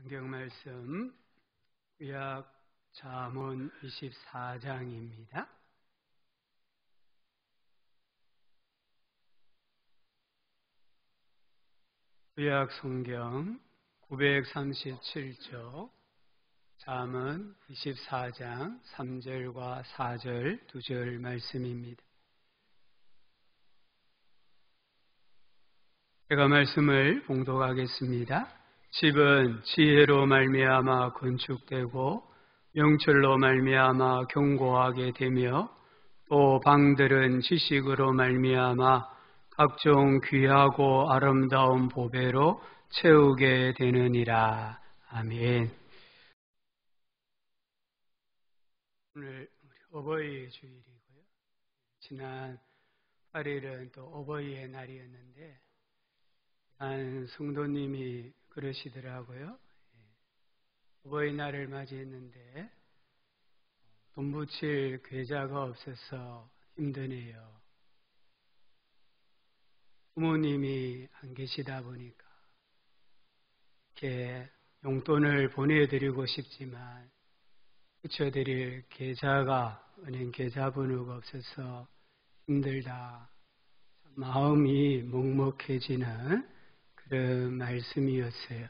성경 말씀 구약 잠언 24장입니다. 구약 성경 937쪽 잠언 24장 3절과 4절 2절 말씀입니다. 제가 말씀을 봉독하겠습니다. 집은 지혜로 말미암아 건축되고 명철로 말미암아 견고하게 되며 또 방들은 지식으로 말미암아 각종 귀하고 아름다운 보배로 채우게 되느니라. 아멘. 오늘 어버이 주일이고요. 지난 8일은 또 어버이의 날이었는데 한 성도님이 그러시더라고요. 어버이날을 맞이했는데 돈 붙일 계좌가 없어서 힘드네요. 부모님이 안 계시다 보니까 이렇게 용돈을 보내드리고 싶지만 붙여드릴 계좌가 은행 계좌번호가 없어서 힘들다. 마음이 먹먹해지는 그런 말씀이었어요.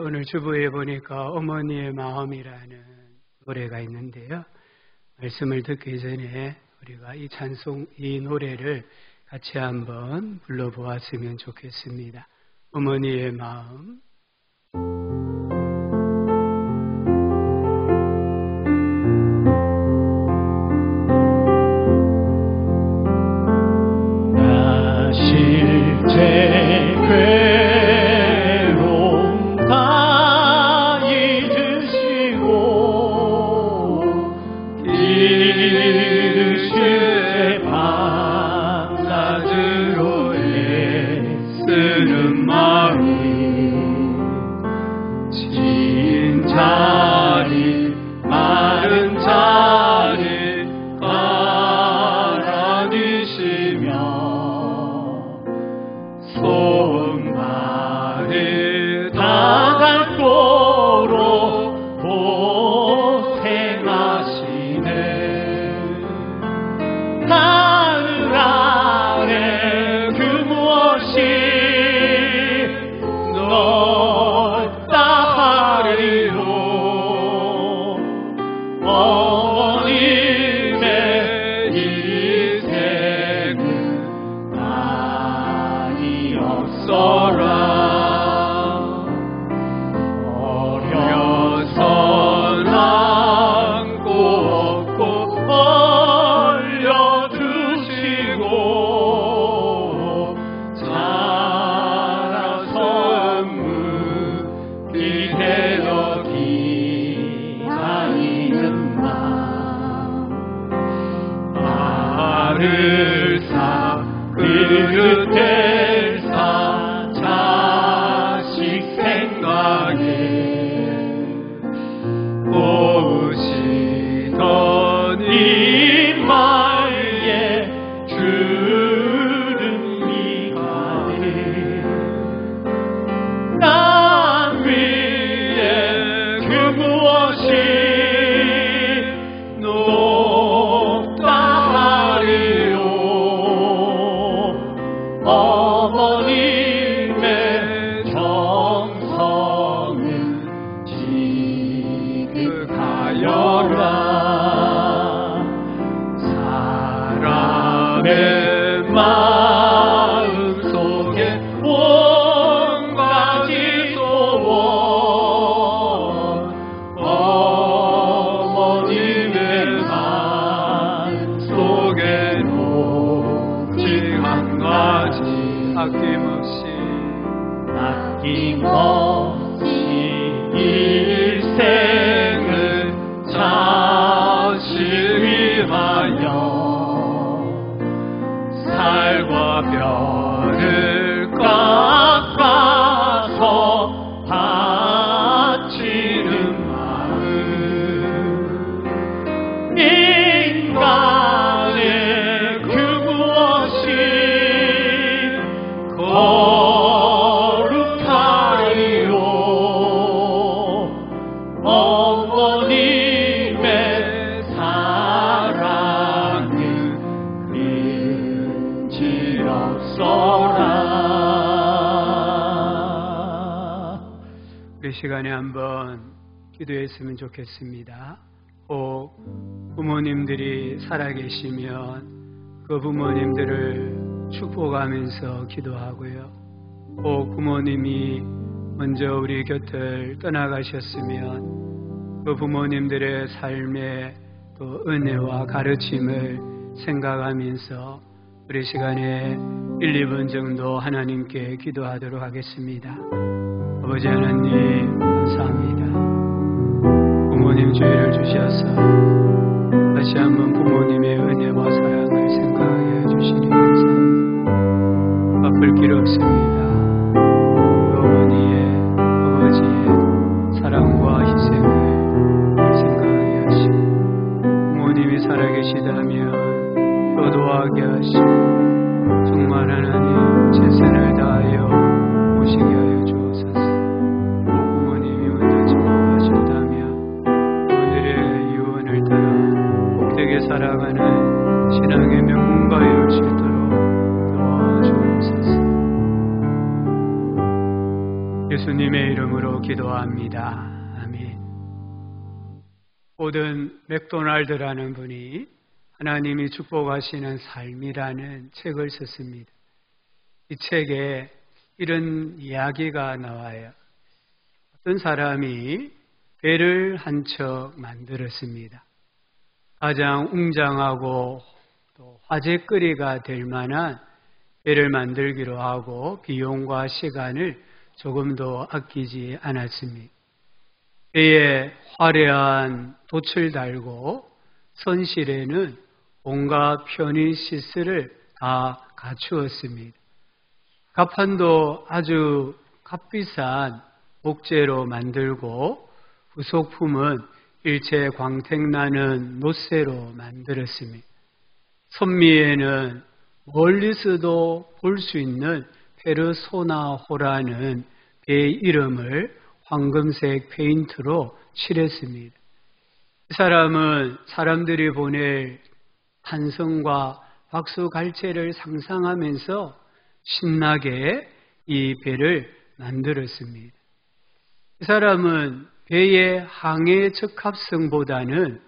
오늘 주보에 보니까 어머니의 마음이라는 노래가 있는데요. 말씀을 듣기 전에 우리가 이 노래를 같이 한번 불러보았으면 좋겠습니다. 어머니의 마음. 거룩하리요 우리 시간에 한번 기도했으면 좋겠습니다. 혹 부모님들이 살아계시면 그 부모님들을 축복하면서 기도하고요. 혹 부모님이 먼저 우리 곁을 떠나가셨으면 그 부모님들의 삶의 또 은혜와 가르침을 생각하면서 우리 시간에 1, 2분 정도 하나님께 기도하도록 하겠습니다. 아버지 하나님 감사합니다. 부모님 주의를 주셔서 다시 한번 부모님의 은혜와 사랑을 생각하게 해주시니 감사합니다. 바쁠 길 없습니다. 그 어머니의 아버지의 사랑과 희생을 생각하게 하시고 부모님이 살아계시다면 효도하게 하시고 정말 하나님 최선을 다하여 모시게 하여 주옵소서. 부모님이 먼저 축복하셨다면 그들의 유언을 따라 복되게 살아가는 신앙의 명문가여 수 있도록 도와주옵소서. 예수님의 이름으로 기도합니다. 아멘. 모든 맥도날드라는 분이 하나님이 축복하시는 삶이라는 책을 썼습니다. 이 책에 이런 이야기가 나와요. 어떤 사람이 배를 한 척 만들었습니다. 가장 웅장하고 또 화제거리가 될 만한 배를 만들기로 하고 비용과 시간을 조금도 아끼지 않았습니다. 배에 화려한 돛을 달고 선실에는 온갖 편의 시설을 다 갖추었습니다. 갑판도 아주 값비싼 목재로 만들고 부속품은 일체 광택나는 놋쇠로 만들었습니다. 선미에는 멀리서도 볼 수 있는 페르소나호라는 배의 이름을 황금색 페인트로 칠했습니다. 이 사람은 사람들이 보낼 탄성과 박수갈채를 상상하면서 신나게 이 배를 만들었습니다. 이 사람은 배의 항해 적합성보다는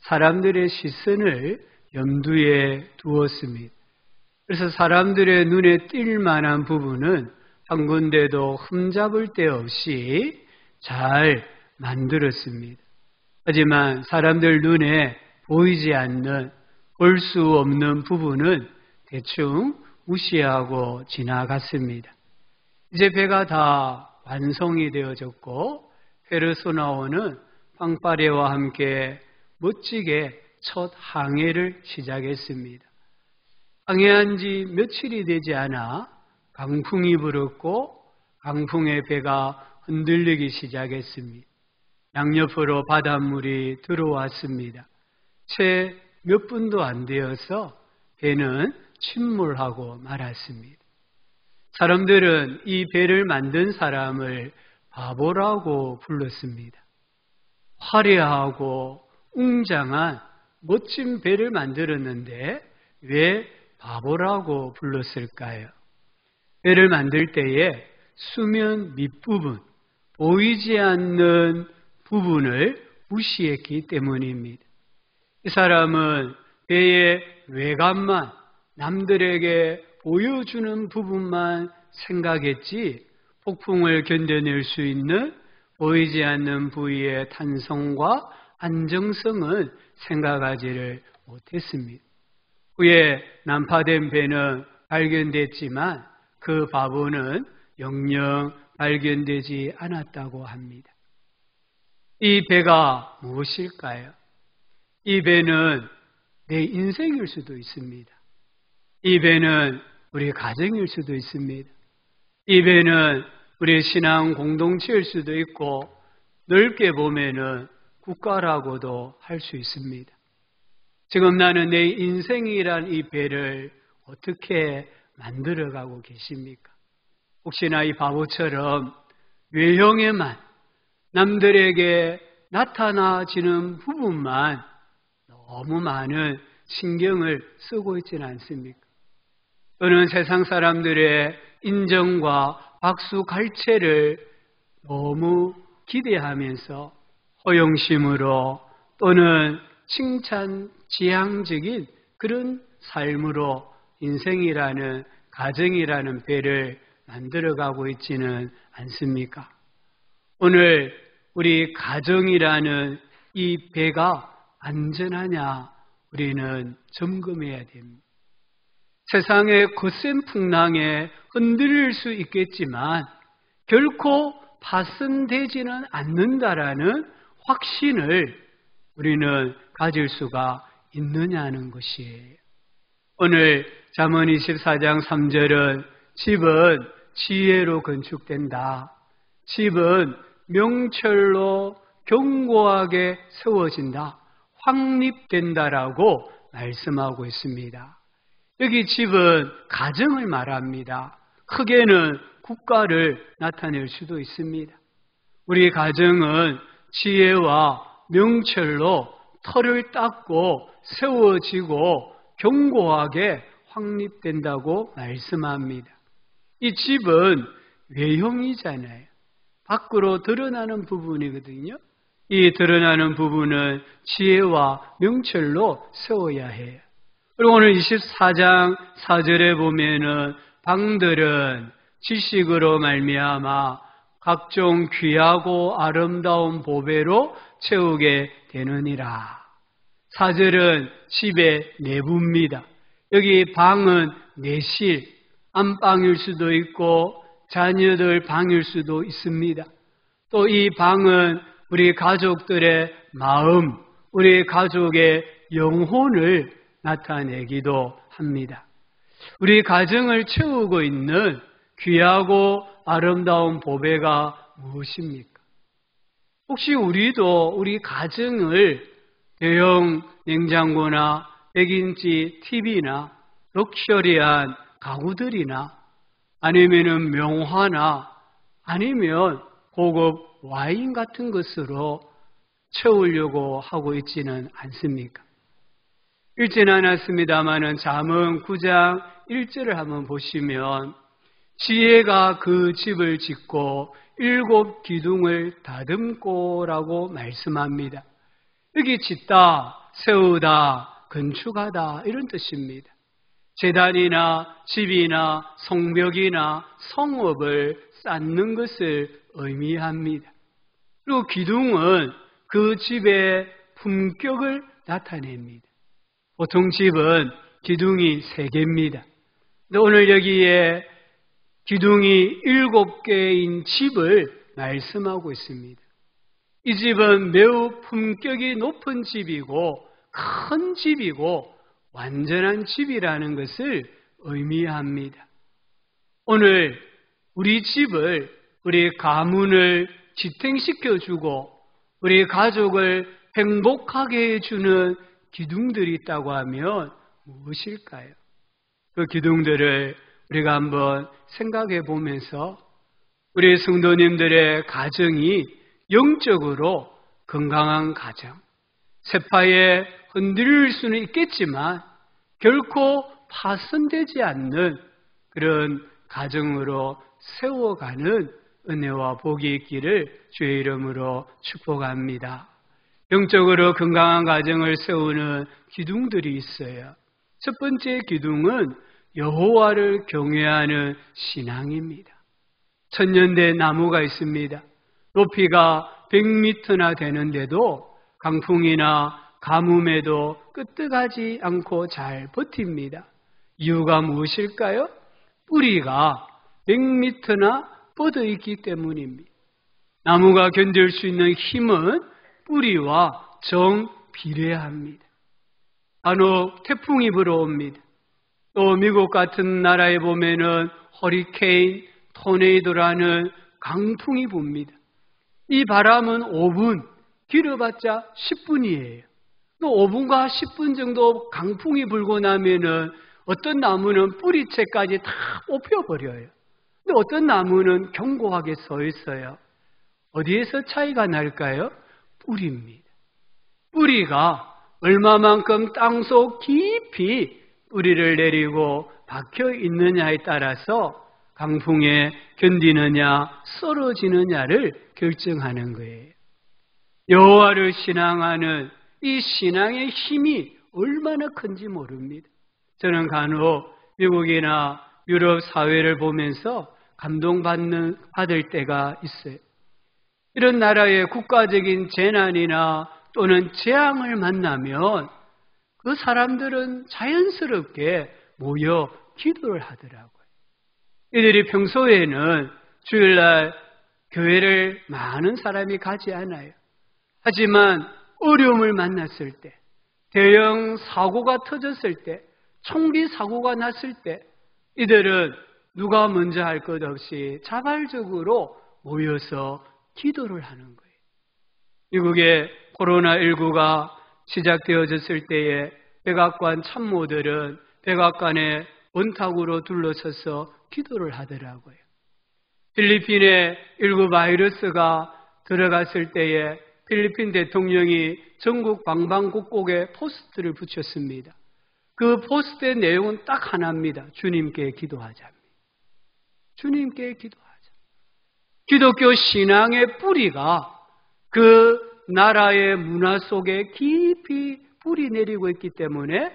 사람들의 시선을 염두에 두었습니다. 그래서 사람들의 눈에 띌 만한 부분은 한 군데도 흠잡을 데 없이 잘 만들었습니다. 하지만 사람들 눈에 보이지 않는 볼 수 없는 부분은 대충 무시하고 지나갔습니다. 이제 배가 다 완성이 되어졌고 페르소나호는 빵빠레와 함께 멋지게 첫 항해를 시작했습니다. 항해한 지 며칠이 되지 않아 강풍이 불었고 강풍에 배가 흔들리기 시작했습니다. 양옆으로 바닷물이 들어왔습니다. 채 몇 분도 안 되어서 배는 침몰하고 말았습니다. 사람들은 이 배를 만든 사람을 바보라고 불렀습니다. 화려하고 웅장한 멋진 배를 만들었는데 왜 바보라고 불렀을까요? 배를 만들 때에 수면 밑부분, 보이지 않는 부분을 무시했기 때문입니다. 이 사람은 배의 외관만, 남들에게 보여주는 부분만 생각했지 폭풍을 견뎌낼 수 있는 보이지 않는 부위의 탄성과 안정성은 생각하지를 못했습니다. 후에 난파된 배는 발견됐지만 그 바보는 영영 발견되지 않았다고 합니다. 이 배가 무엇일까요? 이 배는 내 인생일 수도 있습니다. 이 배는 우리 가정일 수도 있습니다. 이 배는 우리 신앙 공동체일 수도 있고 넓게 보면은 국가라고도 할 수 있습니다. 지금 나는 내 인생이란 이 배를 어떻게 만들어가고 계십니까? 혹시나 이 바보처럼 외형에만 남들에게 나타나지는 부분만 너무 많은 신경을 쓰고 있지는 않습니까? 또는 세상 사람들의 인정과 박수 갈채를 너무 기대하면서 허영심으로 또는 칭찬 지향적인 그런 삶으로 인생이라는 가정이라는 배를 만들어가고 있지는 않습니까? 오늘 우리 가정이라는 이 배가 안전하냐 우리는 점검해야 됩니다. 세상의 거센 풍랑에 흔들릴 수 있겠지만 결코 파손되지는 않는다라는 확신을 우리는 가질 수가 있느냐는 것이에요. 오늘 잠언 24장 3절은 집은 지혜로 건축된다. 집은 명철로 견고하게 세워진다. 확립된다라고 말씀하고 있습니다. 여기 집은 가정을 말합니다. 크게는 국가를 나타낼 수도 있습니다. 우리 가정은 지혜와 명철로 털을 닦고 세워지고 견고하게 확립된다고 말씀합니다. 이 집은 외형이잖아요. 밖으로 드러나는 부분이거든요. 이 드러나는 부분은 지혜와 명철로 세워야 해요. 그리고 오늘 24장 4절에 보면은 방들은 지식으로 말미암아 각종 귀하고 아름다운 보배로 채우게 되느니라. 4절은 집의 내부입니다. 여기 방은 내실, 안방일 수도 있고 자녀들 방일 수도 있습니다. 또 이 방은 우리 가족들의 마음, 우리 가족의 영혼을 나타내기도 합니다. 우리 가정을 채우고 있는 귀하고 아름다운 보배가 무엇입니까? 혹시 우리도 우리 가정을 대형 냉장고나 100인치 TV나 럭셔리한 가구들이나 아니면은 명화나 아니면 고급 와인 같은 것으로 채우려고 하고 있지는 않습니까? 읽지는 않았습니다마는 잠언 9장 1절을 한번 보시면 지혜가 그 집을 짓고 7 기둥을 다듬고라고 말씀합니다. 여기 짓다, 세우다, 건축하다 이런 뜻입니다. 제단이나 집이나 성벽이나 성읍을 쌓는 것을 의미합니다. 그리고 기둥은 그 집의 품격을 나타냅니다. 보통 집은 기둥이 3개입니다. 근데 오늘 여기에 기둥이 7개인 집을 말씀하고 있습니다. 이 집은 매우 품격이 높은 집이고 큰 집이고 완전한 집이라는 것을 의미합니다. 오늘 우리 집을, 우리 가문을 지탱시켜주고 우리 가족을 행복하게 해주는 기둥들이 있다고 하면 무엇일까요? 그 기둥들을 우리가 한번 생각해 보면서 우리 성도님들의 가정이 영적으로 건강한 가정, 세파에 흔들릴 수는 있겠지만 결코 파손되지 않는 그런 가정으로 세워가는 은혜와 복이 있기를 주의 이름으로 축복합니다. 영적으로 건강한 가정을 세우는 기둥들이 있어요. 첫 번째 기둥은 여호와를 경외하는 신앙입니다. 천년된 나무가 있습니다. 높이가 100m나 되는데도 강풍이나 가뭄에도 끄떡하지 않고 잘 버팁니다. 이유가 무엇일까요? 뿌리가 100m나 뻗어 있기 때문입니다. 나무가 견딜 수 있는 힘은 뿌리와 정비례합니다. 간혹 태풍이 불어옵니다. 또 미국 같은 나라에 보면은 허리케인, 토네이도라는 강풍이 붑니다. 이 바람은 5분, 길어봤자 10분이에요. 또 5분과 10분 정도 강풍이 불고 나면은 어떤 나무는 뿌리채까지 다 뽑혀버려요. 근데 어떤 나무는 견고하게 서 있어요. 어디에서 차이가 날까요? 뿌리입니다. 뿌리가 얼마만큼 땅속 깊이 뿌리를 내리고 박혀 있느냐에 따라서 강풍에 견디느냐, 썰어지느냐를 결정하는 거예요. 여호와를 신앙하는 이 신앙의 힘이 얼마나 큰지 모릅니다. 저는 간혹 미국이나 유럽 사회를 보면서 받을 때가 있어요. 이런 나라의 국가적인 재난이나 또는 재앙을 만나면 그 사람들은 자연스럽게 모여 기도를 하더라고요. 이들이 평소에는 주일날 교회를 많은 사람이 가지 않아요. 하지만 어려움을 만났을 때, 대형 사고가 터졌을 때, 총기 사고가 났을 때 이들은 누가 먼저 할 것 없이 자발적으로 모여서 기도를 하는 거예요. 미국의 코로나19가 시작되어졌을 때에 백악관 참모들은 백악관에 원탁으로 둘러서서 기도를 하더라고요. 필리핀에 19 바이러스가 들어갔을 때에 필리핀 대통령이 전국 방방곡곡에 포스트를 붙였습니다. 그 포스트의 내용은 딱 하나입니다. 주님께 기도하자. 주님께 기도하자. 기독교 신앙의 뿌리가 그 나라의 문화 속에 깊이 뿌리 내리고 있기 때문에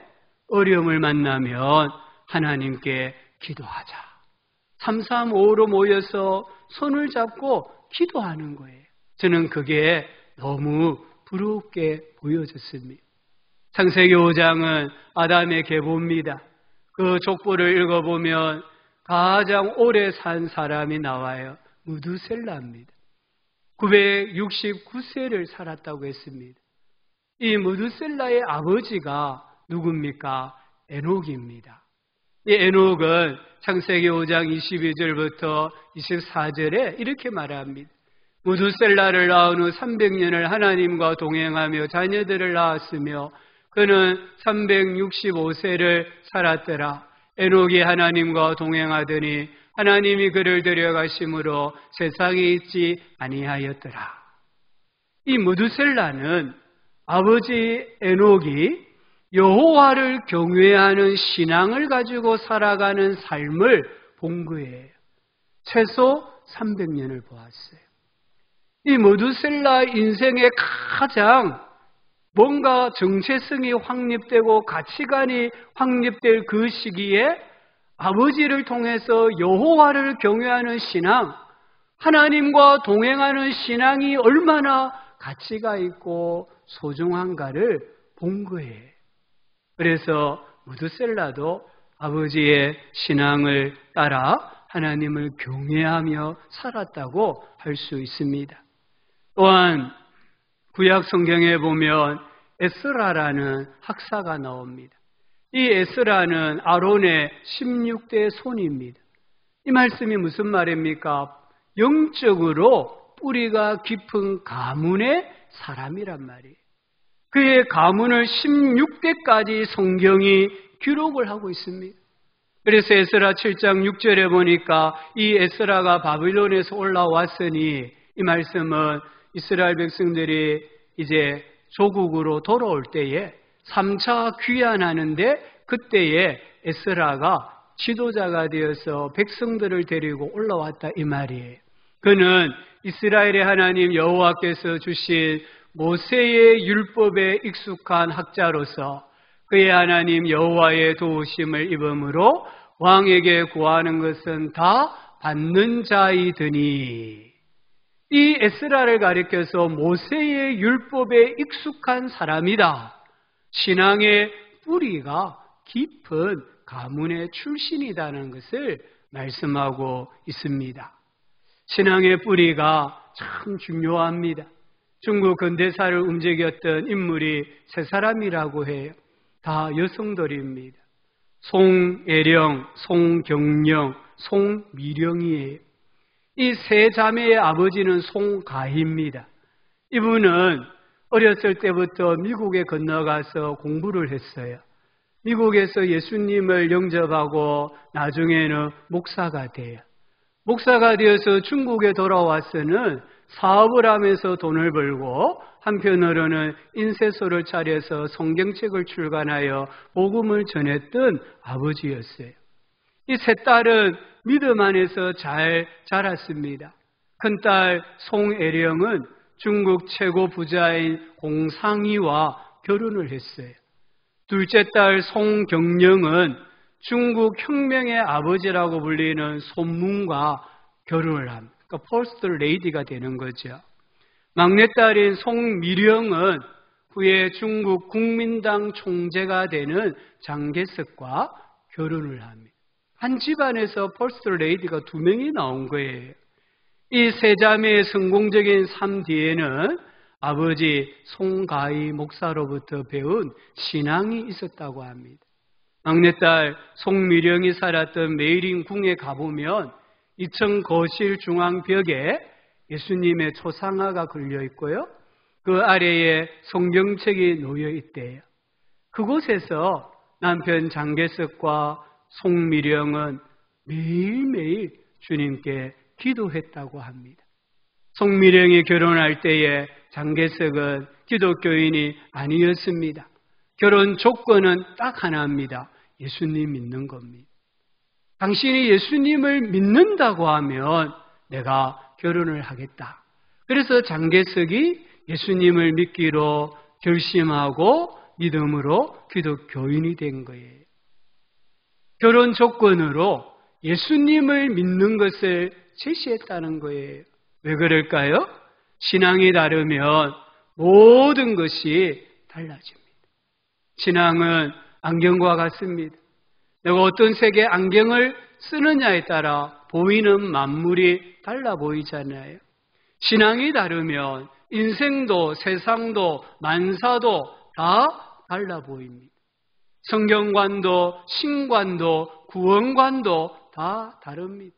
어려움을 만나면 하나님께 기도하자. 335로 모여서 손을 잡고 기도하는 거예요. 저는 그게 너무 부럽게 보여졌습니다. 창세기 5장은 아담의 계보입니다. 그 족보를 읽어보면 가장 오래 산 사람이 나와요. 무두셀라입니다. 969세를 살았다고 했습니다. 이 무두셀라의 아버지가 누굽니까? 에녹입니다. 이 에녹은 창세기 5장 22절부터 24절에 이렇게 말합니다. 무두셀라를 낳은 후 300년을 하나님과 동행하며 자녀들을 낳았으며 그는 365세를 살았더라. 에녹이 하나님과 동행하더니 하나님이 그를 데려가심으로 세상에 있지 아니하였더라. 이 무두셀라는 아버지 에녹이 여호와를 경외하는 신앙을 가지고 살아가는 삶을 본 거예요. 최소 300년을 보았어요. 이 무두셀라 인생의 가장 뭔가 정체성이 확립되고 가치관이 확립될 그 시기에 아버지를 통해서 여호와를 경외하는 신앙, 하나님과 동행하는 신앙이 얼마나 가치가 있고 소중한가를 본 거예요. 그래서 무두셀라도 아버지의 신앙을 따라 하나님을 경외하며 살았다고 할 수 있습니다. 또한 구약 성경에 보면 에스라라는 학사가 나옵니다. 이 에스라는 아론의 16대 손입니다. 이 말씀이 무슨 말입니까? 영적으로 뿌리가 깊은 가문의 사람이란 말이에요. 그의 가문을 16대까지 성경이 기록을 하고 있습니다. 그래서 에스라 7장 6절에 보니까 이 에스라가 바빌론에서 올라왔으니 이 말씀은 이스라엘 백성들이 이제 조국으로 돌아올 때에 3차 귀환하는데 그때에 에스라가 지도자가 되어서 백성들을 데리고 올라왔다 이 말이에요. 그는 이스라엘의 하나님 여호와께서 주신 모세의 율법에 익숙한 학자로서 그의 하나님 여호와의 도우심을 입음으로 왕에게 구하는 것은 다 받는 자이더니 이 에스라를 가리켜서 모세의 율법에 익숙한 사람이다. 신앙의 뿌리가 깊은 가문의 출신이라는 것을 말씀하고 있습니다. 신앙의 뿌리가 참 중요합니다. 중국 근대사를 움직였던 인물이 세 사람이라고 해요. 다 여성들입니다. 송애령, 송경령, 송미령이에요. 이 세 자매의 아버지는 송가희입니다. 이분은 어렸을 때부터 미국에 건너가서 공부를 했어요. 미국에서 예수님을 영접하고 나중에는 목사가 돼요. 목사가 되어서 중국에 돌아와서는 사업을 하면서 돈을 벌고 한편으로는 인쇄소를 차려서 성경책을 출간하여 복음을 전했던 아버지였어요. 이 세 딸은 믿음 안에서 잘 자랐습니다. 큰딸 송애령은 중국 최고 부자인 공상이와 결혼을 했어요. 둘째 딸 송경령은 중국 혁명의 아버지라고 불리는 손문과 결혼을 합니다. 그러니까 퍼스트 레이디가 되는 거죠. 막내딸인 송미령은 후에 중국 국민당 총재가 되는 장개석과 결혼을 합니다. 한 집안에서 퍼스트 레이디가 2명이 나온 거예요. 이 세 자매의 성공적인 삶 뒤에는 아버지 송가희 목사로부터 배운 신앙이 있었다고 합니다. 막내딸 송미령이 살았던 메이린 궁에 가보면 2층 거실 중앙벽에 예수님의 초상화가 걸려 있고요. 그 아래에 성경책이 놓여 있대요. 그곳에서 남편 장개석과 송미령은 매일매일 주님께 기도했다고 합니다. 송미령이 결혼할 때에 장개석은 기독교인이 아니었습니다. 결혼 조건은 딱 하나입니다. 예수님 믿는 겁니다. 당신이 예수님을 믿는다고 하면 내가 결혼을 하겠다. 그래서 장개석이 예수님을 믿기로 결심하고 믿음으로 기독교인이 된 거예요. 결혼 조건으로 예수님을 믿는 것을 제시했다는 거예요. 왜 그럴까요? 신앙이 다르면 모든 것이 달라집니다. 신앙은 안경과 같습니다. 내가 어떤 색의 안경을 쓰느냐에 따라 보이는 만물이 달라 보이잖아요. 신앙이 다르면 인생도 세상도 만사도 다 달라 보입니다. 성경관도 신관도 구원관도 다 다릅니다.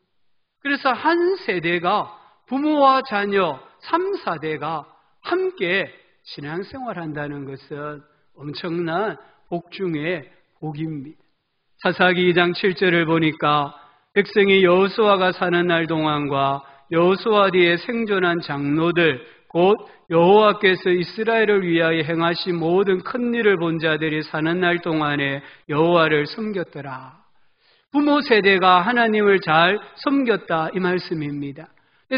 그래서 한 세대가 부모와 자녀 3, 4대가 함께 신앙생활한다는 것은 엄청난 복 중의 복입니다. 사사기 2장 7절을 보니까 백성이 여호수아가 사는 날 동안과 여호수아 뒤에 생존한 장로들 곧 여호와께서 이스라엘을 위하여 행하신 모든 큰 일을 본 자들이 사는 날 동안에 여호와를 섬겼더라. 부모 세대가 하나님을 잘 섬겼다 이 말씀입니다.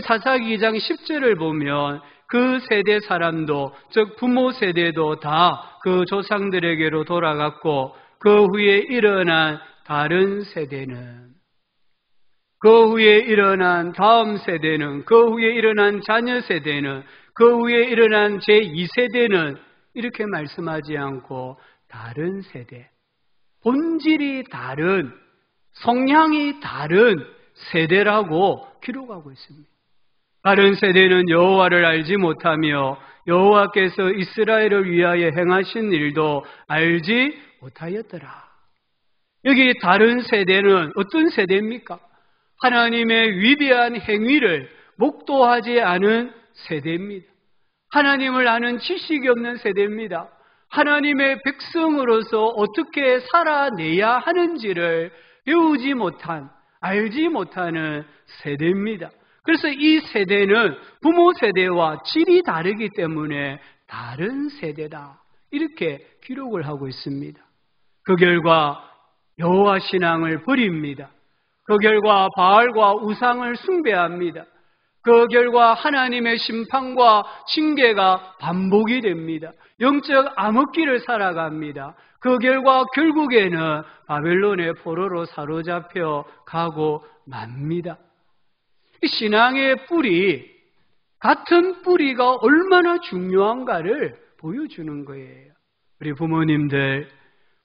사사기 2장 10절을 보면 그 세대 사람도 즉 부모 세대도 다 그 조상들에게로 돌아갔고 그 후에 일어난 다른 세대는 그 후에 일어난 다음 세대는 그 후에 일어난 자녀 세대는 그 후에 일어난 제2세대는 이렇게 말씀하지 않고 다른 세대 본질이 다른 성향이 다른 세대라고 기록하고 있습니다. 다른 세대는 여호와를 알지 못하며 여호와께서 이스라엘을 위하여 행하신 일도 알지 못하였더라. 여기 다른 세대는 어떤 세대입니까? 하나님의 위대한 행위를 목도하지 않은 세대입니다. 하나님을 아는 지식이 없는 세대입니다. 하나님의 백성으로서 어떻게 살아내야 하는지를 배우지 못한, 알지 못하는 세대입니다. 그래서 이 세대는 부모 세대와 질이 다르기 때문에 다른 세대다. 이렇게 기록을 하고 있습니다. 그 결과 여호와 신앙을 버립니다. 그 결과 바알과 우상을 숭배합니다. 그 결과 하나님의 심판과 징계가 반복이 됩니다. 영적 암흑기를 살아갑니다. 그 결과 결국에는 바벨론의 포로로 사로잡혀 가고 맙니다. 신앙의 뿌리, 같은 뿌리가 얼마나 중요한가를 보여주는 거예요. 우리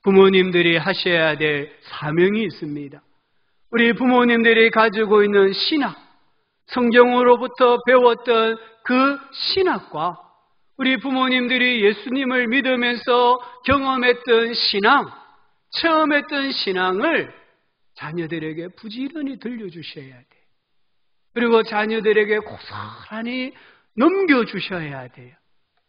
부모님들이 하셔야 될 사명이 있습니다. 우리 부모님들이 가지고 있는 신학, 성경으로부터 배웠던 그 신학과 우리 부모님들이 예수님을 믿으면서 경험했던 신앙, 처음 했던 신앙을 자녀들에게 부지런히 들려주셔야 돼요. 그리고 자녀들에게 고스란히 넘겨주셔야 돼요.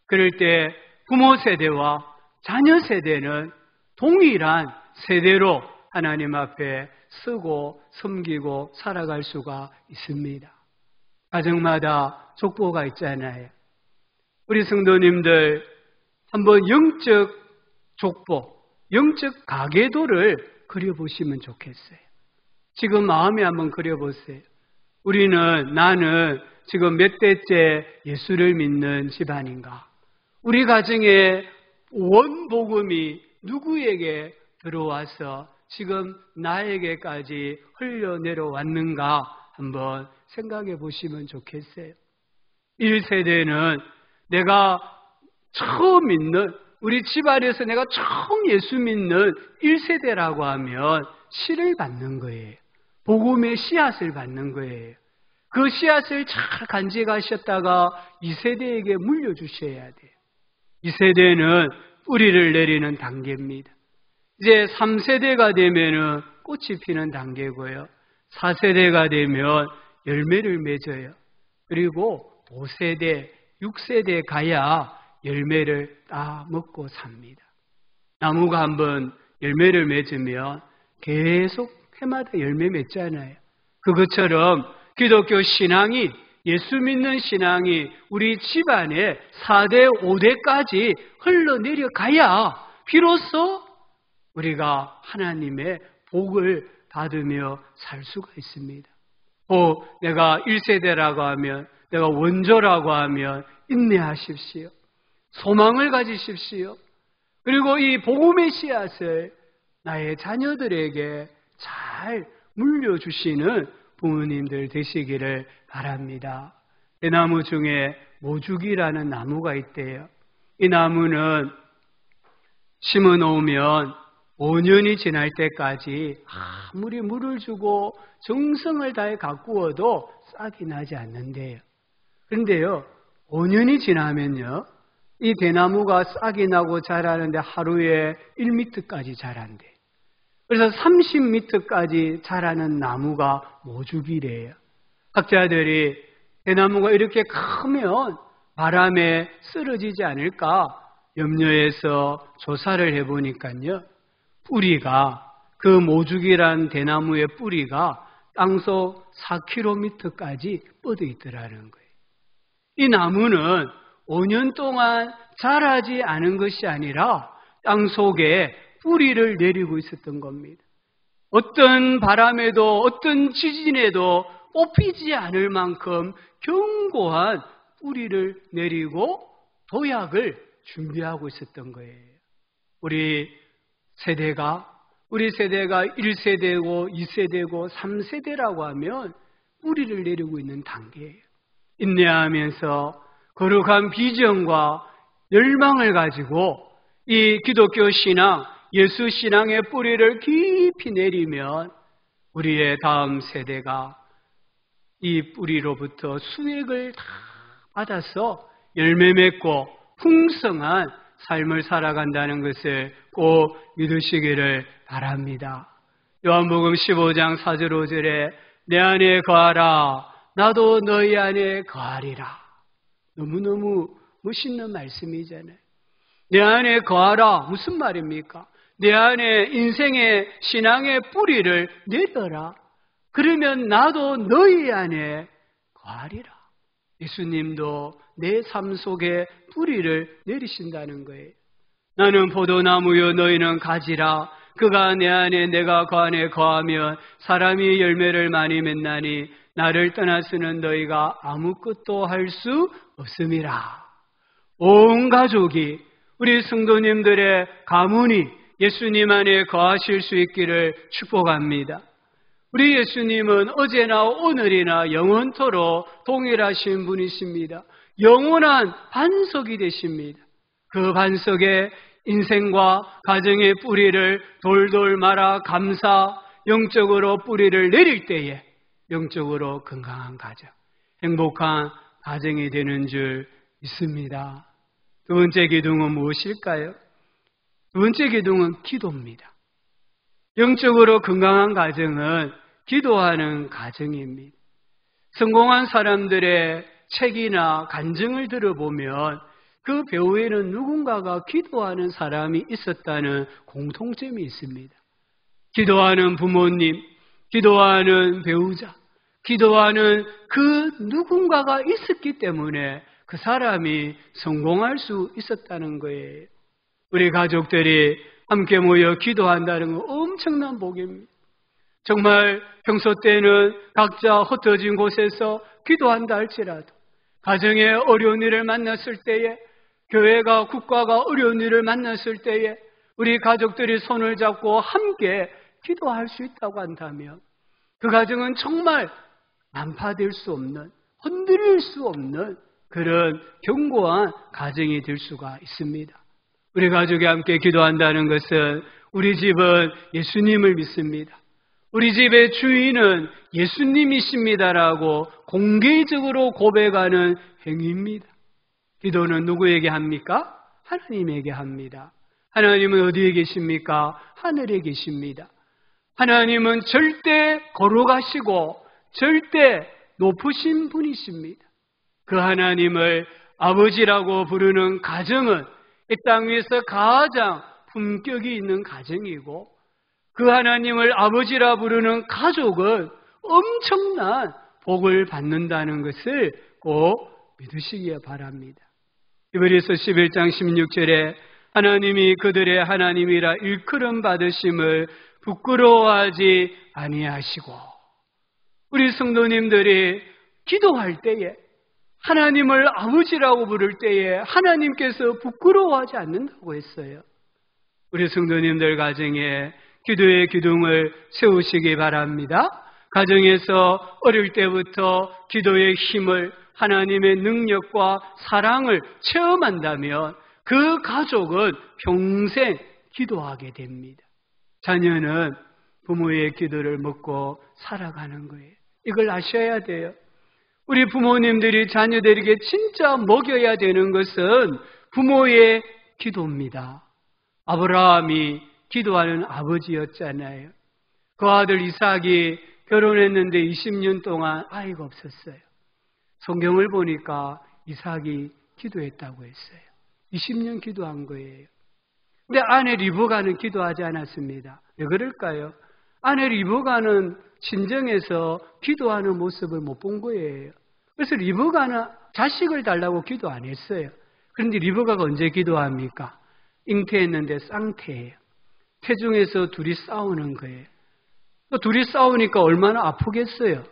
그럴 때 부모 세대와 자녀 세대는 동일한 세대로 하나님 앞에 쓰고 섬기고 살아갈 수가 있습니다. 가정마다 족보가 있잖아요. 우리 성도님들 한번 영적 족보, 영적 가계도를 그려보시면 좋겠어요. 지금 마음에 한번 그려보세요. 나는 지금 몇 대째 예수를 믿는 집안인가? 우리 가정에 원복음이 누구에게 들어와서 지금 나에게까지 흘러내려왔는가 한번 생각해 보시면 좋겠어요. 1세대는 내가 처음 믿는, 우리 집안에서 내가 처음 예수 믿는 1세대라고 하면 씨를 받는 거예요. 복음의 씨앗을 받는 거예요. 그 씨앗을 잘 간직하셨다가 2세대에게 물려주셔야 돼요. 2세대는 뿌리를 내리는 단계입니다. 이제 3세대가 되면은 꽃이 피는 단계고요. 4세대가 되면 열매를 맺어요. 그리고 5세대, 6세대 가야 열매를 딱 먹고 삽니다. 나무가 한번 열매를 맺으면 계속 해마다 열매 맺잖아요. 그것처럼 기독교 신앙이, 예수 믿는 신앙이 우리 집안에 4대, 5대까지 흘러내려가야 비로소 우리가 하나님의 복을 받으며 살 수가 있습니다. 내가 1세대라고 하면, 내가 원조라고 하면 인내하십시오. 소망을 가지십시오. 그리고 이 복음의 씨앗을 나의 자녀들에게 잘 물려주시는 부모님들 되시기를 바랍니다. 대나무 중에 모죽이라는 나무가 있대요. 이 나무는 심어 놓으면 5년이 지날 때까지 아무리 물을 주고 정성을 다해 가꾸어도 싹이 나지 않는데요. 그런데요, 5년이 지나면요, 이 대나무가 싹이 나고 자라는데 하루에 1m까지 자란대요. 그래서 30m까지 자라는 나무가 모죽이래요. 학자들이 대나무가 이렇게 크면 바람에 쓰러지지 않을까 염려해서 조사를 해보니까요, 뿌리가, 그 모죽이란 대나무의 뿌리가 땅속 4km까지 뻗어 있더라는 거예요. 이 나무는 5년 동안 자라지 않은 것이 아니라 땅속에 뿌리를 내리고 있었던 겁니다. 어떤 바람에도 어떤 지진에도 뽑히지 않을 만큼 견고한 뿌리를 내리고 도약을 준비하고 있었던 거예요. 우리 세대가 1세대고 2세대고 3세대라고 하면 뿌리를 내리고 있는 단계예요. 인내하면서 거룩한 비전과 열망을 가지고 이 기독교 신앙, 예수 신앙의 뿌리를 깊이 내리면 우리의 다음 세대가 이 뿌리로부터 수익을 다 받아서 열매 맺고 풍성한 삶을 살아간다는 것을 꼭 믿으시기를 바랍니다. 요한복음 15장 4절 5절에 내 안에 거하라 나도 너희 안에 거하리라. 너무너무 멋있는 말씀이잖아요. 내 안에 거하라 무슨 말입니까? 내 안에 인생의 신앙의 뿌리를 내려라. 그러면 나도 너희 안에 거하리라. 예수님도 내 삶 속에 뿌리를 내리신다는 거예요. 나는 포도나무요 너희는 가지라. 그가 내 안에 내가 그 안에 거하면 사람이 열매를 많이 맺나니 나를 떠나서는 너희가 아무것도 할 수 없음이라. 온 가족이 우리 성도님들의 가문이 예수님 안에 거하실 수 있기를 축복합니다. 우리 예수님은 어제나 오늘이나 영원토록 동일하신 분이십니다. 영원한 반석이 되십니다. 그 반석에 인생과 가정의 뿌리를 돌돌 말아 감사 영적으로 뿌리를 내릴 때에 영적으로 건강한 가정, 행복한 가정이 되는 줄 믿습니다. 두 번째 기둥은 무엇일까요? 두 번째 기둥은 기도입니다. 영적으로 건강한 가정은 기도하는 가정입니다. 성공한 사람들의 책이나 간증을 들어보면 그 배후에는 누군가가 기도하는 사람이 있었다는 공통점이 있습니다. 기도하는 부모님, 기도하는 배우자, 기도하는 그 누군가가 있었기 때문에 그 사람이 성공할 수 있었다는 거예요. 우리 가족들이 함께 모여 기도한다는 건 엄청난 복입니다. 정말 평소 때는 각자 흩어진 곳에서 기도한다 할지라도 가정에 어려운 일을 만났을 때에, 교회가 국가가 어려운 일을 만났을 때에 우리 가족들이 손을 잡고 함께 기도할 수 있다고 한다면 그 가정은 정말 난파될 수 없는, 흔들릴 수 없는 그런 견고한 가정이 될 수가 있습니다. 우리 가족이 함께 기도한다는 것은 우리 집은 예수님을 믿습니다. 우리 집의 주인은 예수님이십니다라고 공개적으로 고백하는 행위입니다. 기도는 누구에게 합니까? 하나님에게 합니다. 하나님은 어디에 계십니까? 하늘에 계십니다. 하나님은 절대 거룩하시고 절대 높으신 분이십니다. 그 하나님을 아버지라고 부르는 가정은 이 땅 위에서 가장 품격이 있는 가정이고, 그 하나님을 아버지라 부르는 가족은 엄청난 복을 받는다는 것을 꼭 믿으시기 바랍니다. 히브리서 11장 16절에 하나님이 그들의 하나님이라 일컬음 받으심을 부끄러워하지 아니하시고, 우리 성도님들이 기도할 때에 하나님을 아버지라고 부를 때에 하나님께서 부끄러워하지 않는다고 했어요. 우리 성도님들 가정에 기도의 기둥을 세우시기 바랍니다. 가정에서 어릴 때부터 기도의 힘을, 하나님의 능력과 사랑을 체험한다면 그 가족은 평생 기도하게 됩니다. 자녀는 부모의 기도를 먹고 살아가는 거예요. 이걸 아셔야 돼요. 우리 부모님들이 자녀들에게 진짜 먹여야 되는 것은 부모의 기도입니다. 아브라함이 기도하는 아버지였잖아요. 그 아들 이삭이 결혼했는데 20년 동안 아이가 없었어요. 성경을 보니까 이삭이 기도했다고 했어요. 20년 기도한 거예요. 근데 아내 리브가는 기도하지 않았습니다. 왜 그럴까요? 아내 리브가는 친정에서 기도하는 모습을 못 본 거예요. 그래서 리브가는 자식을 달라고 기도 안 했어요. 그런데 리브가가 언제 기도합니까? 잉태했는데 쌍태예요. 태중에서 둘이 싸우는 거예요. 둘이 싸우니까 얼마나 아프겠어요.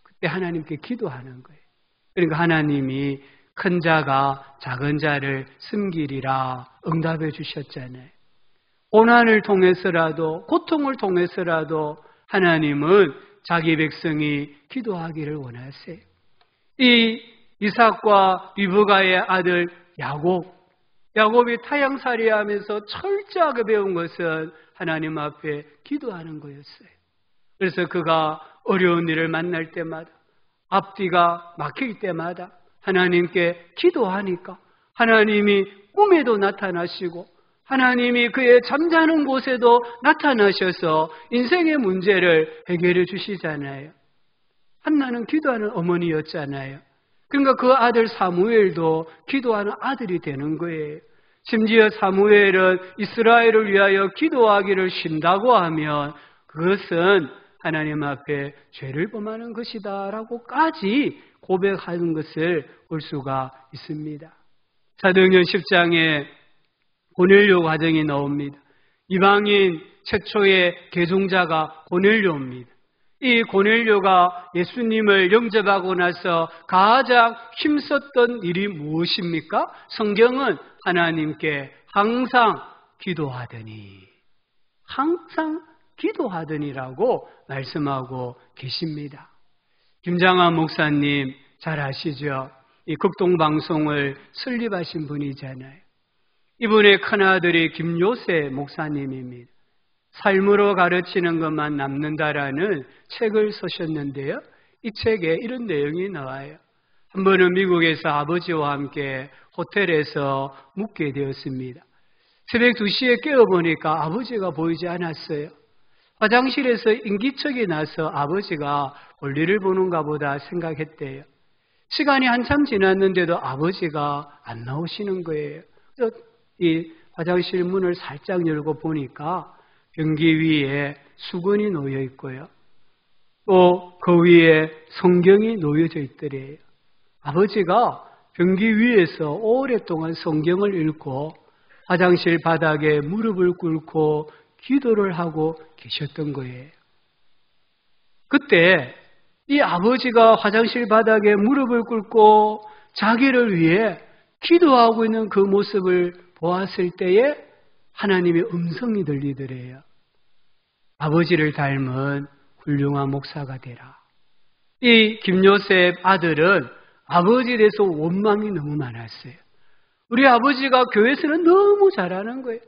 그때 하나님께 기도하는 거예요. 그러니까 하나님이 큰 자가 작은 자를 섬기리라 응답해 주셨잖아요. 고난을 통해서라도, 고통을 통해서라도 하나님은 자기 백성이 기도하기를 원하세요. 이 이삭과 리브가의 아들 야곱이 타향살이 하면서 철저하게 배운 것은 하나님 앞에 기도하는 거였어요. 그래서 그가 어려운 일을 만날 때마다, 앞뒤가 막힐 때마다 하나님께 기도하니까 하나님이 꿈에도 나타나시고 하나님이 그의 잠자는 곳에도 나타나셔서 인생의 문제를 해결해 주시잖아요. 한나는 기도하는 어머니였잖아요. 그러니까 그 아들 사무엘도 기도하는 아들이 되는 거예요. 심지어 사무엘은 이스라엘을 위하여 기도하기를 쉰다고 하면 그것은 하나님 앞에 죄를 범하는 것이다 라고까지 고백하는 것을 볼 수가 있습니다. 사도행전 10장에 고넬료 가정이 나옵니다. 이방인 최초의 개종자가 고넬료입니다. 이 고넬료가 예수님을 영접하고 나서 가장 힘썼던 일이 무엇입니까? 성경은 하나님께 항상 기도하더니라고 말씀하고 계십니다. 김장한 목사님 잘 아시죠? 이 극동방송을 설립하신 분이잖아요. 이분의 큰아들이 김요새 목사님입니다. 삶으로 가르치는 것만 남는다라는 책을 쓰셨는데요. 이 책에 이런 내용이 나와요. 한 번은 미국에서 아버지와 함께 호텔에서 묵게 되었습니다. 새벽 2시에 깨어보니까 아버지가 보이지 않았어요. 화장실에서 인기척이 나서 아버지가 볼일을 보는가 보다 생각했대요. 시간이 한참 지났는데도 아버지가 안 나오시는 거예요. 그래서 이 화장실 문을 살짝 열고 보니까 변기 위에 수건이 놓여 있고요. 또 그 위에 성경이 놓여져 있더래요. 아버지가 변기 위에서 오랫동안 성경을 읽고 화장실 바닥에 무릎을 꿇고 기도를 하고 계셨던 거예요. 그때 이 아버지가 화장실 바닥에 무릎을 꿇고 자기를 위해 기도하고 있는 그 모습을 보았을 때에 하나님의 음성이 들리더래요. 아버지를 닮은 훌륭한 목사가 되라. 이 김요셉 아들은 아버지에 대해서 원망이 너무 많았어요. 우리 아버지가 교회에서는 너무 잘하는 거예요.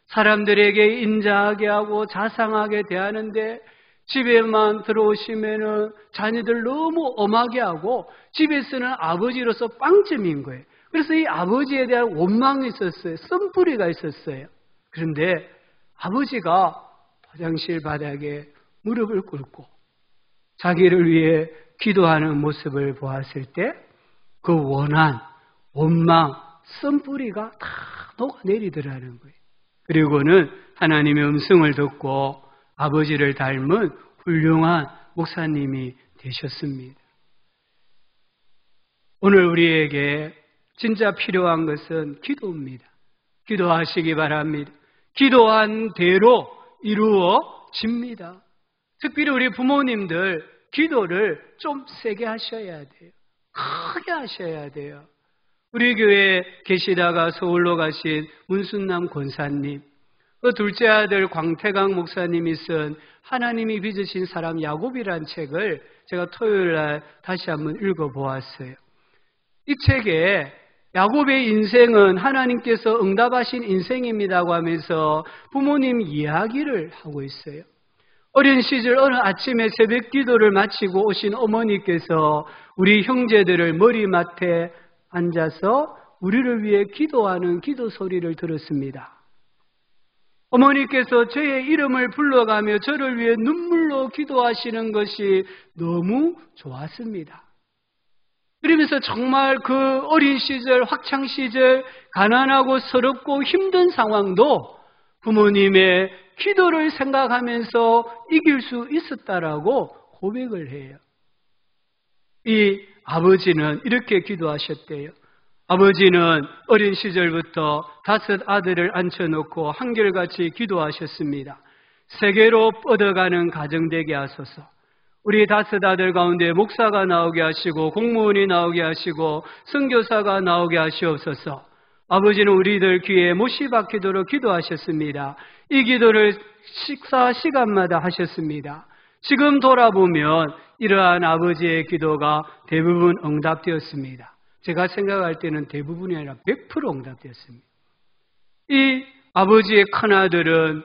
사람들에게 인자하게 하고 자상하게 대하는데 집에만 들어오시면은 자녀들 너무 엄하게 하고 집에서는 아버지로서 빵점인 거예요. 그래서 이 아버지에 대한 원망이 있었어요. 쓴뿌리가 있었어요. 그런데 아버지가 화장실 바닥에 무릎을 꿇고 자기를 위해 기도하는 모습을 보았을 때 그 원한, 원망, 쓴뿌리가 다 녹아내리더라는 거예요. 그리고는 하나님의 음성을 듣고 아버지를 닮은 훌륭한 목사님이 되셨습니다. 오늘 우리에게 진짜 필요한 것은 기도입니다. 기도하시기 바랍니다. 기도한 대로 이루어집니다. 특별히 우리 부모님들 기도를 좀 세게 하셔야 돼요. 크게 하셔야 돼요. 우리 교회에 계시다가 서울로 가신 문순남 권사님, 그 둘째 아들 광태강 목사님이 쓴 하나님이 빚으신 사람 야곱이란 책을 제가 토요일 날 다시 한번 읽어보았어요. 이 책에 야곱의 인생은 하나님께서 응답하신 인생입니다고 하면서 부모님 이야기를 하고 있어요. 어린 시절 어느 아침에 새벽 기도를 마치고 오신 어머니께서 우리 형제들을 머리맡에 앉아서 우리를 위해 기도하는 기도 소리를 들었습니다. 어머니께서 저의 이름을 불러가며 저를 위해 눈물로 기도하시는 것이 너무 좋았습니다. 그러면서 정말 그 어린 시절, 학창 시절, 가난하고 서럽고 힘든 상황도 부모님의 기도를 생각하면서 이길 수 있었다라고 고백을 해요. 이 아버지는 이렇게 기도하셨대요. 아버지는 어린 시절부터 5 아들을 앉혀놓고 한결같이 기도하셨습니다. 세계로 뻗어가는 가정 되게 하소서. 우리 5 아들 가운데 목사가 나오게 하시고 공무원이 나오게 하시고 선교사가 나오게 하시옵소서. 아버지는 우리들 귀에 못이 박히도록 기도하셨습니다. 이 기도를 식사 시간마다 하셨습니다. 지금 돌아보면 이러한 아버지의 기도가 대부분 응답되었습니다. 제가 생각할 때는 대부분이 아니라 100% 응답되었습니다. 이 아버지의 큰아들은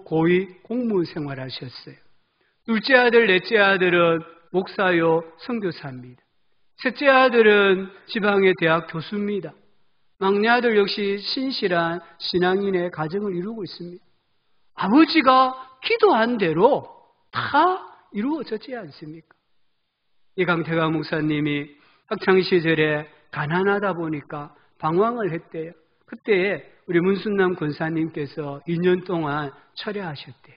고위 공무원 생활하셨어요. 둘째 아들, 넷째 아들은 목사요 선교사입니다. 셋째 아들은 지방의 대학 교수입니다. 막내 아들 역시 신실한 신앙인의 가정을 이루고 있습니다. 아버지가 기도한 대로 다 이루어졌지 않습니까? 이 강태강 목사님이 학창시절에 가난하다 보니까 방황을 했대요. 그때 우리 문순남 권사님께서 2년 동안 철야하셨대요.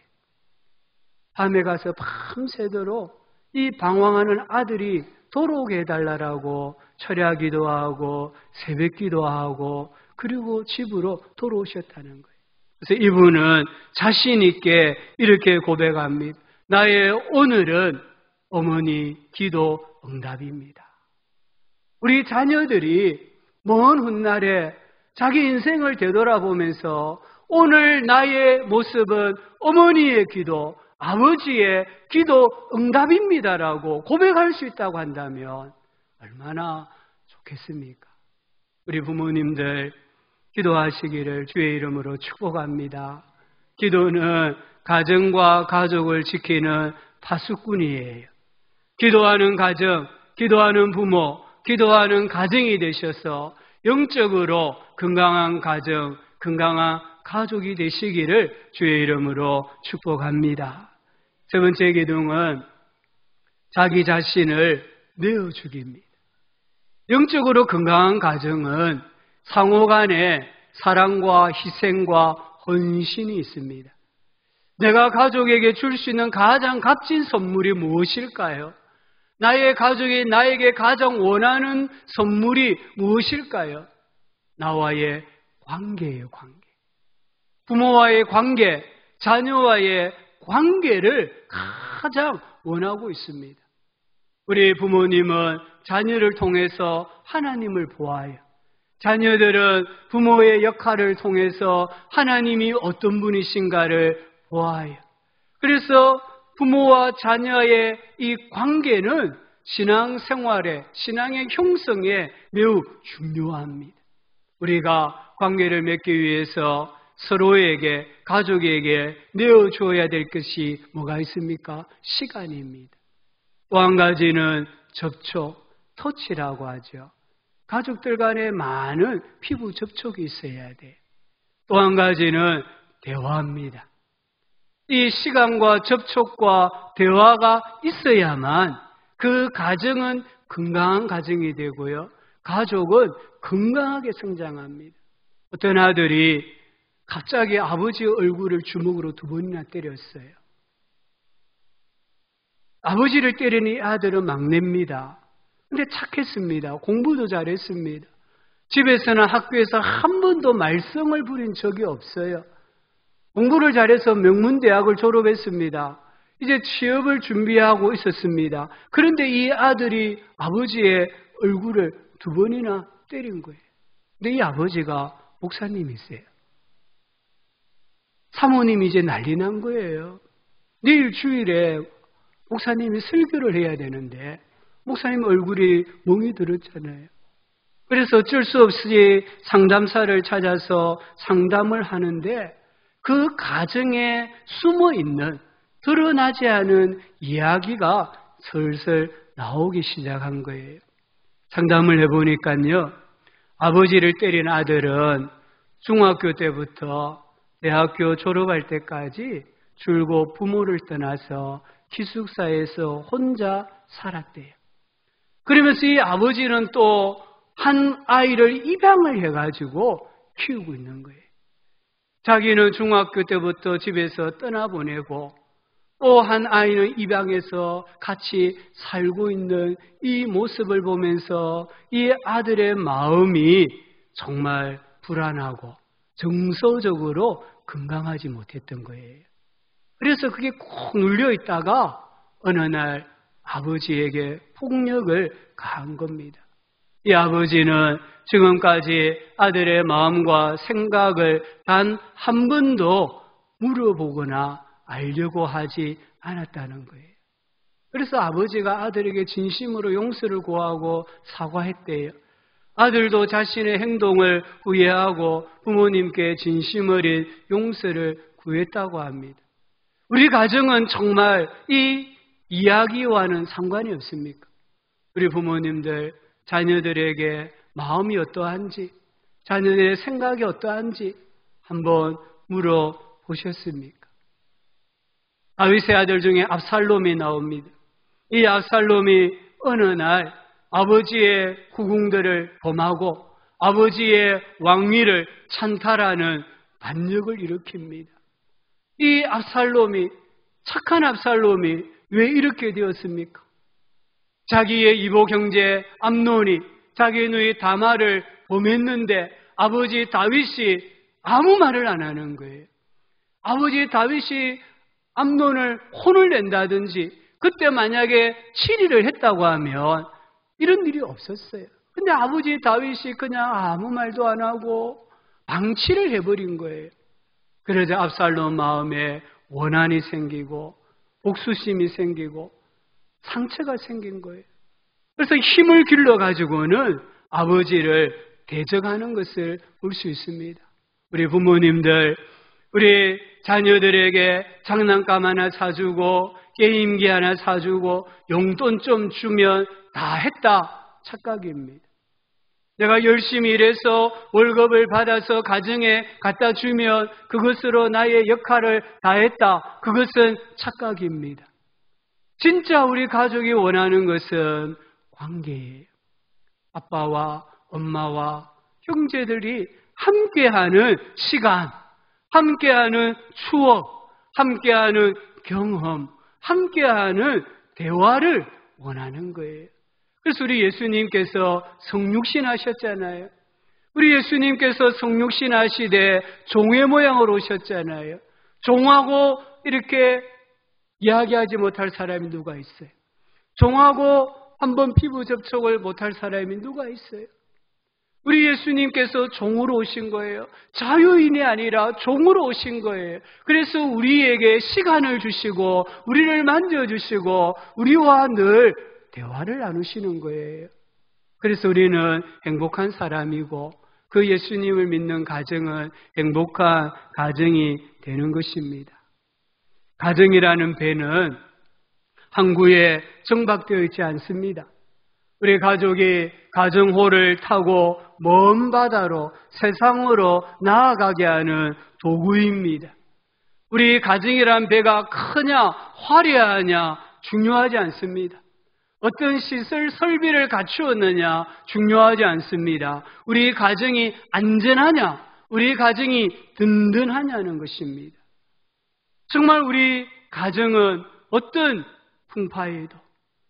밤에 가서 밤새도록 이 방황하는 아들이 돌아오게 해달라고 철야기도 하고 새벽기도 하고 그리고 집으로 돌아오셨다는 거예요. 그래서 이분은 자신 있게 이렇게 고백합니다. 나의 오늘은 어머니 기도 응답입니다. 우리 자녀들이 먼 훗날에 자기 인생을 되돌아보면서 오늘 나의 모습은 어머니의 기도, 아버지의 기도 응답입니다라고 고백할 수 있다고 한다면 얼마나 좋겠습니까? 우리 부모님들 기도하시기를 주의 이름으로 축복합니다. 기도는 가정과 가족을 지키는 파수꾼이에요. 기도하는 가정, 기도하는 부모, 기도하는 가정이 되셔서 영적으로 건강한 가정, 건강한 가족이 되시기를 주의 이름으로 축복합니다. 세 번째 기둥은 자기 자신을 내어주기입니다. 영적으로 건강한 가정은 상호간에 사랑과 희생과 헌신이 있습니다. 내가 가족에게 줄 수 있는 가장 값진 선물이 무엇일까요? 나의 가족이 나에게 가장 원하는 선물이 무엇일까요? 나와의 관계예요, 관계. 부모와의 관계, 자녀와의 관계를 가장 원하고 있습니다. 우리 부모님은 자녀를 통해서 하나님을 보아요. 자녀들은 부모의 역할을 통해서 하나님이 어떤 분이신가를 보아요. 그래서 부모와 자녀의 이 관계는 신앙생활에, 신앙의 형성에 매우 중요합니다. 우리가 관계를 맺기 위해서 서로에게, 가족에게 내어줘야 될 것이 뭐가 있습니까? 시간입니다. 또 한 가지는 접촉, 터치라고 하죠. 가족들 간에 많은 피부 접촉이 있어야 돼요. 또 한 가지는 대화입니다. 이 시간과 접촉과 대화가 있어야만 그 가정은 건강한 가정이 되고요. 가족은 건강하게 성장합니다. 어떤 아들이 갑자기 아버지의 얼굴을 주먹으로 2번이나 때렸어요. 아버지를 때리는 이 아들은 막내입니다. 근데 착했습니다. 공부도 잘했습니다. 집에서나 학교에서 한 번도 말썽을 부린 적이 없어요. 공부를 잘해서 명문대학을 졸업했습니다. 이제 취업을 준비하고 있었습니다. 그런데 이 아들이 아버지의 얼굴을 2번이나 때린 거예요. 근데 이 아버지가 목사님이세요. 사모님이 이제 난리 난 거예요. 내일 주일에 목사님이 설교를 해야 되는데 목사님 얼굴이 멍이 들었잖아요. 그래서 어쩔 수 없이 상담사를 찾아서 상담을 하는데 그 가정에 숨어있는 드러나지 않은 이야기가 슬슬 나오기 시작한 거예요. 상담을 해보니까요. 아버지를 때린 아들은 중학교 때부터 대학교 졸업할 때까지 줄곧 부모를 떠나서 기숙사에서 혼자 살았대요. 그러면서 이 아버지는 또 한 아이를 입양을 해가지고 키우고 있는 거예요. 자기는 중학교 때부터 집에서 떠나보내고 또 한 아이는 입양해서 같이 살고 있는 이 모습을 보면서 이 아들의 마음이 정말 불안하고 정서적으로 건강하지 못했던 거예요. 그래서 그게 꼭 눌려 있다가 어느 날 아버지에게 폭력을 가한 겁니다. 이 아버지는 지금까지 아들의 마음과 생각을 단 한 번도 물어보거나 알려고 하지 않았다는 거예요. 그래서 아버지가 아들에게 진심으로 용서를 구하고 사과했대요. 아들도 자신의 행동을 후회하고 부모님께 진심 어린 용서를 구했다고 합니다. 우리 가정은 정말 이 이야기와는 상관이 없습니까? 우리 부모님들 자녀들에게 마음이 어떠한지, 자녀들의 생각이 어떠한지 한번 물어보셨습니까? 다윗의 아들 중에 압살롬이 나옵니다. 이 압살롬이 어느 날 아버지의 후궁들을 범하고 아버지의 왕위를 찬탈하는 반역을 일으킵니다. 이 압살롬이, 착한 압살롬이 왜 이렇게 되었습니까? 자기의 이복 형제 암논이 자기 누이 다말을 범했는데 아버지 다윗이 아무 말을 안 하는 거예요. 아버지 다윗이 암논을 혼을 낸다든지 그때 만약에 치리를 했다고 하면 이런 일이 없었어요. 근데 아버지 다윗이 그냥 아무 말도 안 하고 방치를 해버린 거예요. 그러자 압살롬 마음에 원한이 생기고 복수심이 생기고 상처가 생긴 거예요. 그래서 힘을 길러가지고는 아버지를 대적하는 것을 볼 수 있습니다. 우리 부모님들, 우리 자녀들에게 장난감 하나 사주고 게임기 하나 사주고 용돈 좀 주면 다 했다 착각입니다. 내가 열심히 일해서 월급을 받아서 가정에 갖다 주면 그것으로 나의 역할을 다했다. 그것은 착각입니다. 진짜 우리 가족이 원하는 것은 관계예요. 아빠와 엄마와 형제들이 함께하는 시간, 함께하는 추억, 함께하는 경험, 함께하는 대화를 원하는 거예요. 그래서 우리 예수님께서 성육신 하셨잖아요. 우리 예수님께서 성육신 하시되 종의 모양으로 오셨잖아요. 종하고 이렇게 이야기하지 못할 사람이 누가 있어요? 종하고 한번 피부 접촉을 못할 사람이 누가 있어요? 우리 예수님께서 종으로 오신 거예요. 자유인이 아니라 종으로 오신 거예요. 그래서 우리에게 시간을 주시고 우리를 만져주시고 우리와 늘 대화를 나누시는 거예요. 그래서 우리는 행복한 사람이고 그 예수님을 믿는 가정은 행복한 가정이 되는 것입니다. 가정이라는 배는 항구에 정박되어 있지 않습니다. 우리 가족이 가정호를 타고 먼 바다로 세상으로 나아가게 하는 도구입니다. 우리 가정이란 배가 크냐 화려하냐 중요하지 않습니다. 어떤 시설 설비를 갖추었느냐 중요하지 않습니다. 우리 가정이 안전하냐 우리 가정이 든든하냐는 것입니다. 정말 우리 가정은 어떤 풍파에도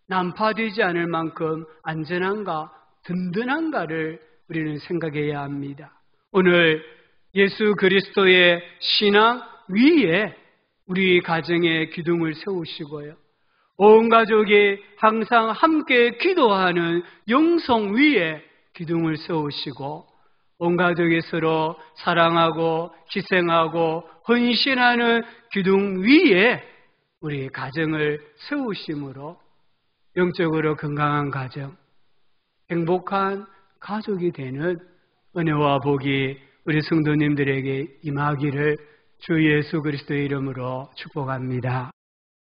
난파되지 않을 만큼 안전한가 든든한가를 우리는 생각해야 합니다. 오늘 예수 그리스도의 신앙 위에 우리 가정의 기둥을 세우시고요. 온 가족이 항상 함께 기도하는 영성 위에 기둥을 세우시고 온 가족이 서로 사랑하고 희생하고 헌신하는 기둥 위에 우리 가정을 세우심으로 영적으로 건강한 가정, 행복한 가족이 되는 은혜와 복이 우리 성도님들에게 임하기를 주 예수 그리스도의 이름으로 축복합니다.